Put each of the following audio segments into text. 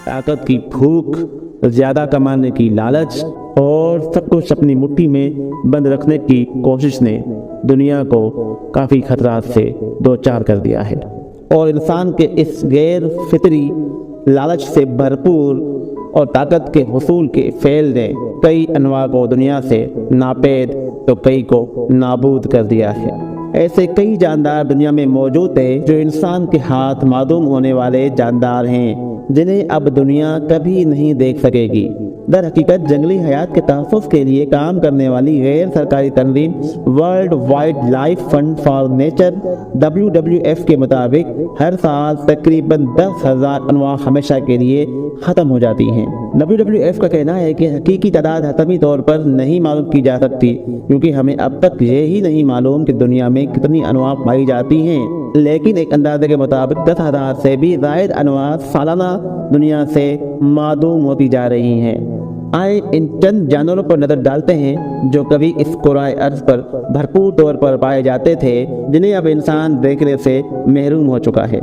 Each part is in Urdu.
طاقت کی بھوک، زیادہ کمانے کی لالچ اور سب کچھ اپنی مٹھی میں بند رکھنے کی کوشش نے دنیا کو کافی خطرات سے دوچار کر دیا ہے، اور انسان کے اس غیر فطری لالچ سے بھرپور اور طاقت کے حصول کے فعل نے کئی انواع کو دنیا سے ناپید تو کئی کو نابود کر دیا ہے۔ ایسے کئی جاندار دنیا میں موجود ہیں جو انسان کے ہاتھ معدوم ہونے والے جاندار ہیں، جنہیں اب دنیا کبھی نہیں دیکھ سکے گی۔ در حقیقت جنگلی حیات کے تحفظ کے لیے کام کرنے والی غیر سرکاری تنظیم World Wildlife Fund for Nature WWF کے مطابق ہر سال تقریباً 10,000 انواع ہمیشہ کے لیے ختم ہو جاتی ہیں۔ WWF کا کہنا ہے کہ حقیقی تعداد حتمی طور پر نہیں معلوم کی جا سکتی، کیونکہ ہمیں اب تک یہی نہیں معلوم کہ دنیا میں کتنی انواع پائی جاتی ہیں، لیکن ایک اندازے کے مطابق 10,000 سے بھی زائد انواع سالانہ دنیا سے معدوم ہوتی جا رہی ہیں۔ آئے ان چند جانوروں پر نظر ڈالتے ہیں جو کبھی اس کرۂ ارض پر بھرپور طور پر پائے جاتے تھے، جنہیں اب انسان دیکھنے سے محروم ہو چکا ہے۔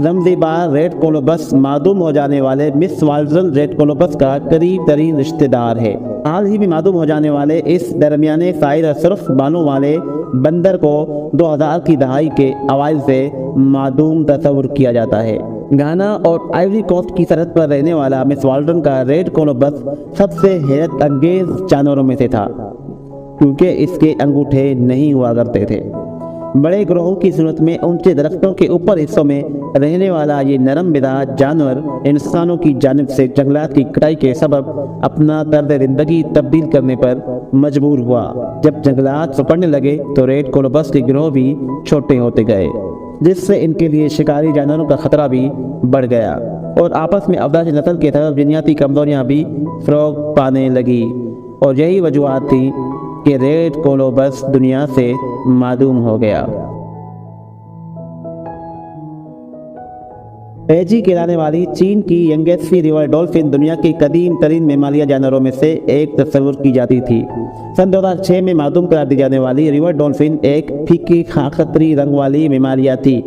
زنزیبار ریڈ کولوبس معدوم ہو جانے والے مس والڈرن ریڈ کولوبس کا قریب ترین رشتہ دار ہے۔ حال ہی میں معدوم ہو جانے والے اس درمیانے سائر صرف بالوں والے بندر کو 2000 کی دہائی کے اوائل سے معدوم تصور کیا جاتا ہے۔ گانا اور آئیوری کوسٹ کی سرحد پر رہنے والا مس والڈرن کا ریڈ کولوبس سب سے حیرت انگیز جانوروں میں سے تھا، کیونکہ اس کے انگوٹھے نہیں ہوا کرتے تھے۔ بڑے گروہوں کی صورت میں اونچے درختوں کے اوپر حصوں میں رہنے والا یہ نرم مزاج جانور انسانوں کی جانب سے جنگلات کی کٹائی کے سبب اپنا طرز زندگی تبدیل کرنے پر مجبور ہوا۔ جب جنگلات سپڑنے لگے تو ریڈ کولوبس کے گروہ بھی چھوٹے ہوتے گئے، جس سے ان کے لیے شکاری جانوروں کا خطرہ بھی بڑھ گیا، اور آپس میں افزائش نسل کے طرف جینیاتی کمزوریاں بھی فروغ پانے لگی، اور یہی وجوہات تھیں کہ ریڈ کولوبس دنیا سے معدوم ہو گیا۔ ایجی کہلانے والی چین کی ینگتسی ریور ڈولفن دنیا کی قدیم ترین ممالیہ جانوروں میں سے ایک تصور کی جاتی تھی۔ سن 2006 میں معدوم قرار دی جانے والی ریور ڈولفن ایک پھیکی خاکستری رنگ والی ممالیہ تھی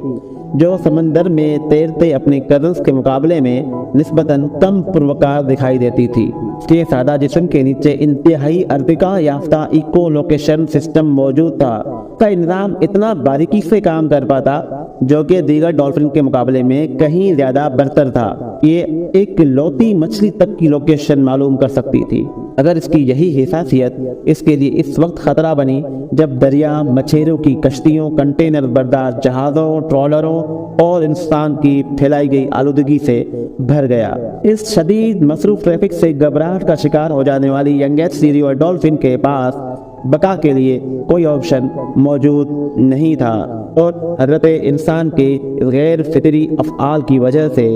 جو سمندر میں تیرتے اپنے کزنز کے مقابلے میں نسبتاً کم پروکار دکھائی دیتی تھی۔ اس کے سادہ جسم کے نیچے انتہائی ارتقاء یافتہ ایکو لوکیشن سسٹم موجود تھا۔ اس کا نظام اتنا باریکی سے کام کر پاتا جو کہ دیگر ڈولفن کے مقابلے میں کہیں زیادہ برتر تھا۔ یہ ایک لوتی مچھلی تک کی لوکیشن معلوم کر سکتی تھی۔ اگر اس کی یہی حساسیت اس کے لیے اس وقت خطرہ بنی جب دریا مچھیروں کی کشتیوں، کنٹینر بردار جہازوں، ٹرالروں اور انسان کی پھیلائی گئی آلودگی سے بھر گیا۔ اس شدید مصروف ٹریفک سے گھبراہٹ کا شکار ہو جانے والی ینگتسی ریور ڈولفن کے پاس بقا کے لیے کوئی آپشن موجود نہیں تھا، اور حضرت انسان کے غیر فطری افعال کی وجہ سے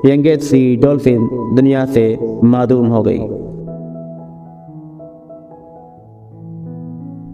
ینگتسی ڈولفن دنیا سے معدوم ہو گئی۔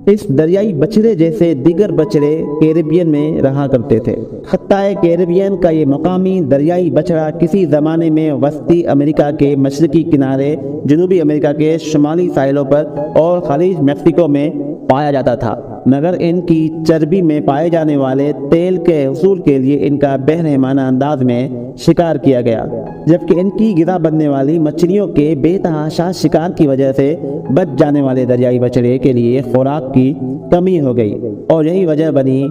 اس دریائی بچڑے جیسے دیگر بچڑے کیریبین میں رہا کرتے تھے۔ خطۂ کیریبین کا یہ مقامی دریائی بچڑا کسی زمانے میں وسطی امریکہ کے مشرقی کنارے، جنوبی امریکہ کے شمالی ساحلوں پر اور خلیج میکسیکو میں پایا جاتا تھا، مگر ان کی چربی میں پائے جانے والے تیل کے حصول کے لیے ان کا بے رحمانہ انداز میں شکار کیا گیا، جبکہ ان کی غذا بننے والی مچھلیوں کے بے تحاشا شکار کی وجہ سے بچ جانے والے دریائی بچڑے کے لیے خوراک کی کمی ہو گئی، اور یہی وجہ بنی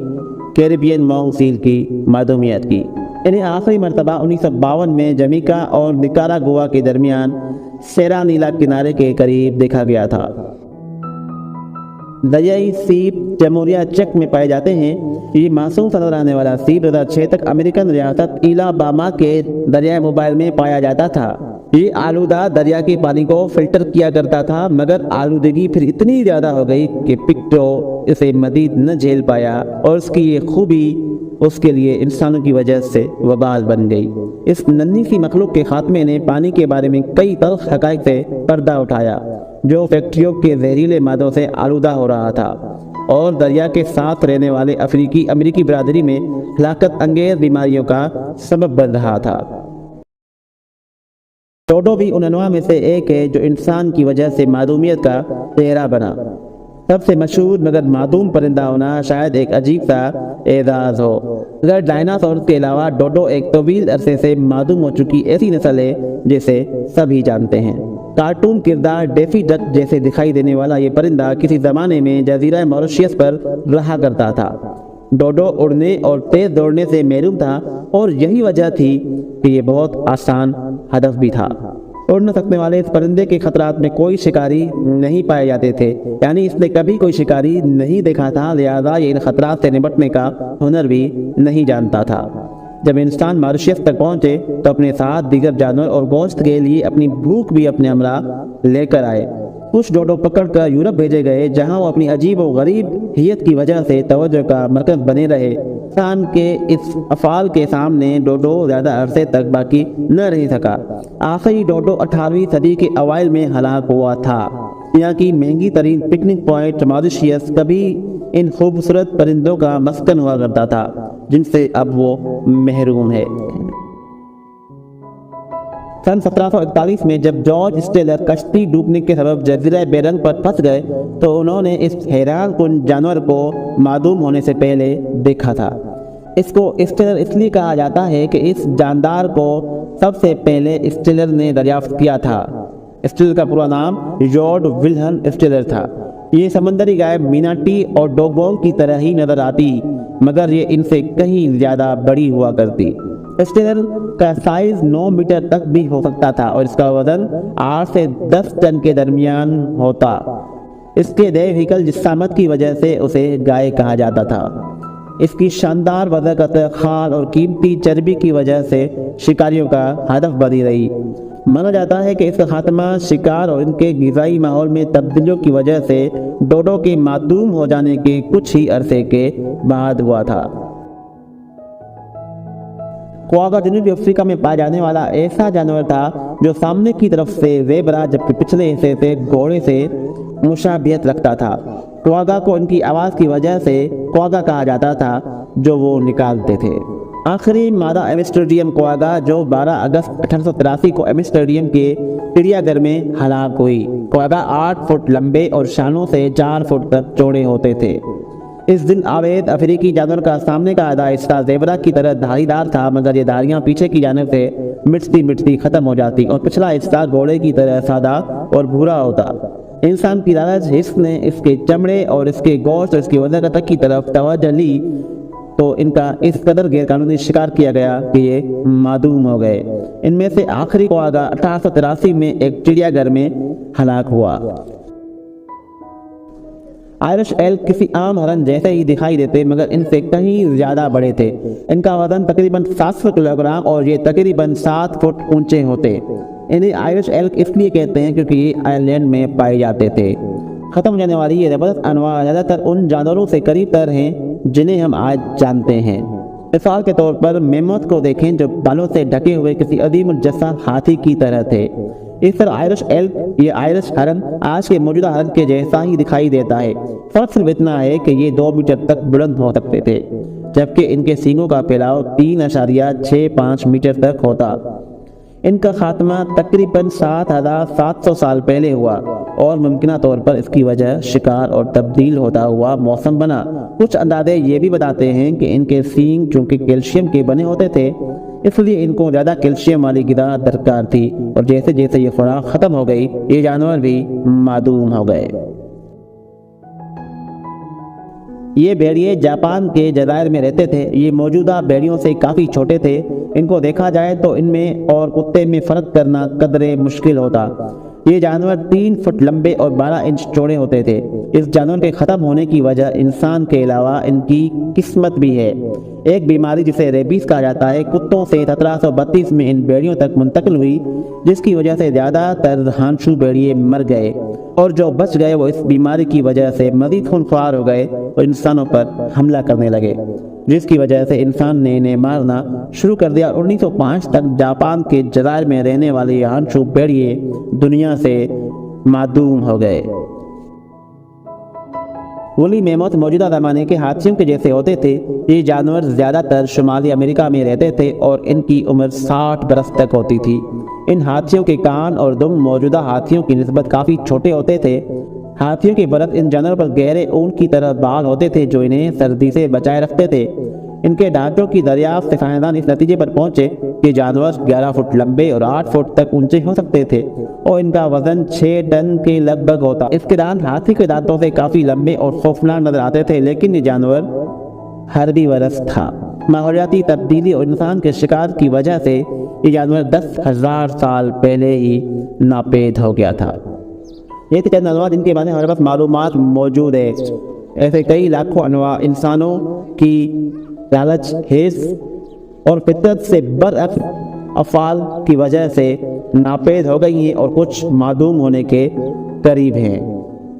کیریبین مونگ سیل کی معدومیت کی۔ انہیں آخری مرتبہ 1952 میں جمیکا اور نکاراگوا کے درمیان سیرا نیلا کنارے کے قریب دیکھا گیا تھا۔ دریائی سیپ جمہوریہ چیک میں پائے جاتے ہیں۔ یہ معصوم نظر آنے والا سیپ 2006 تک امریکن ریاست الاباما کے دریائے موبائل میں پایا جاتا تھا۔ یہ آلودہ دریا کے پانی کو فلٹر کیا کرتا تھا، مگر آلودگی پھر اتنی زیادہ ہو گئی کہ پکٹو اسے مزید نہ جھیل پایا، اور اس کی یہ خوبی اس کے لیے انسانوں کی وجہ سے وبال بن گئی۔ اس ننھی سی مخلوق کے خاتمے نے پانی کے بارے میں کئی تلخ حقائق سے پردہ اٹھایا، جو فیکٹریوں کے زہریلے مادوں سے آلودہ ہو رہا تھا، اور دریا کے ساتھ رہنے والے امریکی برادری میں ہلاکت انگیز بیماریوں کا سبب بن رہا تھا۔ ڈوڈو بھی ان انواع میں سے ایک ہے جو انسان کی وجہ سے معدومیت کا چہرہ بنا۔ سب سے مشہور مگر معدوم پرندہ ہونا شاید ایک عجیب سا اعزاز ہو۔ اگر ڈائناسور کے علاوہ ڈوڈو ایک طویل عرصے سے معدوم ہو چکی ایسی نسل ہے جسے سبھی جانتے ہیں۔ کارٹون کردار ڈیفی ڈک جیسے دکھائی دینے والا یہ پرندہ کسی زمانے میں جزیرہ موریشیس پر رہا کرتا تھا۔ ڈوڈو اڑنے اور تیز دوڑنے سے محروم تھا اور یہی وجہ تھی کہ یہ بہت آسان ہدف بھی تھا۔ اڑ نہ سکنے والے اس پرندے کے خطرات میں کوئی شکاری نہیں پائے جاتے تھے، یعنی اس نے کبھی کوئی شکاری نہیں دیکھا تھا، لہذا یہ ان خطرات سے نمٹنے کا ہنر بھی نہیں جانتا تھا۔ جب انسان ماریشیس تک پہنچے تو اپنے ساتھ دیگر جانور اور گوشت کے لیے اپنی بھوک بھی اپنے ہمراہ لے کر آئے۔ کچھ ڈوڈو پکڑ کر یورپ بھیجے گئے، جہاں وہ اپنی عجیب و غریب حیت کی وجہ سے توجہ کا مرکز بنے رہے۔ انسان کے اس افعال کے سامنے ڈوڈو زیادہ عرصے تک باقی نہ رہ سکا۔ آخری ڈوڈو 18ویں صدی کے اوائل میں ہلاک ہوا تھا۔ یہاں کی مہنگی ترین پکنک پوائنٹ ماریشیس کبھی ان خوبصورت پرندوں کا مسکن ہوا کرتا تھا جن سے اب وہ محروم ہے۔ سن 1741 میں جب جارج اسٹیلر کشتی ڈوبنے کے سبب جزیرہ بیرنگ پر پھنس گئے تو انہوں نے اس حیران کن جانور کو معدوم ہونے سے پہلے دیکھا تھا۔ اس کو اسٹیلر اس لیے کہا جاتا ہے کہ اس جاندار کو سب سے پہلے اسٹیلر نے دریافت کیا تھا۔ اسٹیلر کا پورا نام جارج ولہلم اسٹیلر تھا۔ یہ سمندری گائے میناٹی اور ڈوگونگ کی طرح ہی نظر آتی مگر یہ ان سے کہیں زیادہ بڑی ہوا کرتی۔ اسٹیلر کا سائز 9 میٹر تک بھی ہو سکتا تھا اور اس کا وزن 8 سے 10 ٹن کے درمیان ہوتا۔ اس کے دے ہیکل جسامت کی وجہ سے اسے گائے کہا جاتا تھا۔ اس کی شاندار وضاحت خال اور قیمتی چربی کی وجہ سے شکاریوں کا ہدف بنی رہی۔ مانا جاتا ہے کہ اس کا خاتمہ شکار اور ان کے غذائی ماحول میں تبدیلیوں کی وجہ سے ڈوڈو کے معدوم ہو جانے کے کچھ ہی عرصے کے بعد ہوا تھا۔ کواگا جنوبی افریقہ میں پایا جانے والا ایسا جانور تھا جو سامنے کی طرف سے زیبرا جبکہ پچھلے حصے سے گھوڑے سے مشابہت رکھتا تھا۔ کواگا کو ان کی آواز کی وجہ سے کواگا کہا جاتا تھا جو وہ نکالتے تھے۔ آخری مادہ ایمسٹرڈیم کواگا جو 12 اگست 1883 کو ایمسٹرڈیم کے چڑیا گھر میں ہلاک ہوئی۔ کواگا 8 فٹ لمبے اور شانوں سے 4 فٹ تک چوڑے ہوتے تھے۔ اس دن آوید افریقی جانور کا سامنے کا آدھا حصہ زیبرا کی طرح دھاری دار تھا مگر یہ دھاریاں پیچھے کی جانب سے مٹتی ختم ہو جاتی اور پچھلا حصہ گھوڑے کی طرح سادہ اور بھورا ہوتا۔ انسان کی لالچ حس نے اس کے چمڑے اور اس کے گوشت اور اس کی وضاحت کی طرف توجہ لی تو ان کا اس قدر غیر قانونی شکار کیا گیا کہ یہ معدوم ہو گئے۔ ان میں سے آخری کواگا 1883 میں ایک چڑیا گھر میں ہلاک ہوا۔ آئرش ایلک کسی عام ہرن جیسے ہی دکھائی دیتے مگر ان سے کہیں زیادہ بڑے تھے۔ ان کا وزن تقریباً 700 کلو گرام اور یہ تقریباً 7 فٹ اونچے ہوتے۔ انہیں آئرش ایلک اس لیے کہتے ہیں کیونکہ یہ آئرلینڈ میں پائے جاتے تھے۔ ختم ہو جانے والی یہ زبردست انواع زیادہ تر ان جانوروں سے قریب تر ہیں جنہیں ہم آج جانتے ہیں۔ مثال کے طور پر میموتھ کو دیکھیں جو بالوں سے ڈھکے ہوئے کسی عظیم الجثہ ہاتھی کی طرح تھے۔ اس طرح آئرش ایلک یہ آئرش ہرن آج کے موجودہ ہرن کے جیسا ہی دکھائی دیتا ہے۔ فرق صرف اتنا ہے کہ یہ 2 میٹر تک بلند ہو سکتے تھے جبکہ ان کے سینگوں کا پھیلاؤ 3.65 میٹر تک ہوتا۔ ان کا خاتمہ تقریباً 7700 سال پہلے ہوا اور ممکنہ طور پر اس کی وجہ شکار اور تبدیل ہوتا ہوا موسم بنا۔ کچھ اندازے یہ بھی بتاتے ہیں کہ ان کے سینگ چونکہ کیلشیم کے بنے ہوتے تھے اس لیے ان کو زیادہ کیلشیم والی غذا درکار تھی اور جیسے جیسے یہ خوراک ختم ہو گئی یہ جانور بھی معدوم ہو گئے۔ یہ بھیڑیے جاپان کے جزائر میں رہتے تھے۔ یہ موجودہ بھیڑیوں سے کافی چھوٹے تھے۔ ان کو دیکھا جائے تو ان میں اور کتے میں فرق کرنا قدرے مشکل ہوتا۔ یہ جانور 3 فٹ لمبے اور 12 انچ چوڑے ہوتے تھے۔ اس جانور کے ختم ہونے کی وجہ انسان کے علاوہ ان کی قسمت بھی ہے۔ ایک بیماری جسے ریبیز کہا جاتا ہے کتوں سے 1732 میں ان بھیڑیوں تک منتقل ہوئی جس کی وجہ سے زیادہ تر ہانشو بھیڑیے مر گئے اور جو بچ گئے وہ اس بیماری کی وجہ سے مزید خونخوار ہو گئے اور انسانوں پر حملہ کرنے لگے جس کی وجہ سے انسان نے انہیں مارنا شروع کر دیا۔ 1905 تک جاپان کے جزائر میں رہنے والے ہانشو بھیڑیے دنیا سے معدوم ہو گئے۔ وولی میموتھ موجودہ زمانے کے ہاتھیوں کے جیسے ہوتے تھے۔ یہ جانور زیادہ تر شمالی امریکہ میں رہتے تھے اور ان کی عمر 60 برس تک ہوتی تھی۔ ان ہاتھیوں کے کان اور دم موجودہ ہاتھیوں کی نسبت کافی چھوٹے ہوتے تھے۔ ہاتھیوں کے برعکس ان جانوروں پر گہرے اون کی طرح بال ہوتے تھے جو انہیں سردی سے بچائے رکھتے تھے۔ ان کے ڈھانچوں کی دریافت سے سائنسدان اس نتیجے پر پہنچے کہ جانور 11 فٹ لمبے اور 8 فٹ تک اونچے ہو سکتے تھے اور ان کا وزن 6 ٹن کے لگ بھگ ہوتا۔ اس کے دانت ہاتھی کے دانتوں سے کافی لمبے اور خوفناک نظر آتے تھے، لیکن یہ جانور حربی ورث تھا۔ ماحولیاتی تبدیلی اور انسان کے شکار کی وجہ سے یہ جانور 10,000 سال پہلے ہی ناپید ہو گیا تھا۔ یہ تھے چند انواع جن کے بارے میں ہمارے پاس معلومات موجود ہے۔ ایسے کئی لاکھوں انواع انسانوں کی لالچ، حرص اور فطرت سے برعکس افعال کی وجہ سے ناپید ہو گئی ہیں اور کچھ معدوم ہونے کے قریب ہیں۔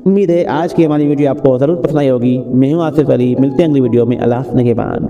امید ہے آج کی ہماری ویڈیو آپ کو ضرور پسند آئی ہوگی۔ میں ہوں آصف علی، ملتے ہیں اگلی ویڈیو میں۔ اللہ نگہبان۔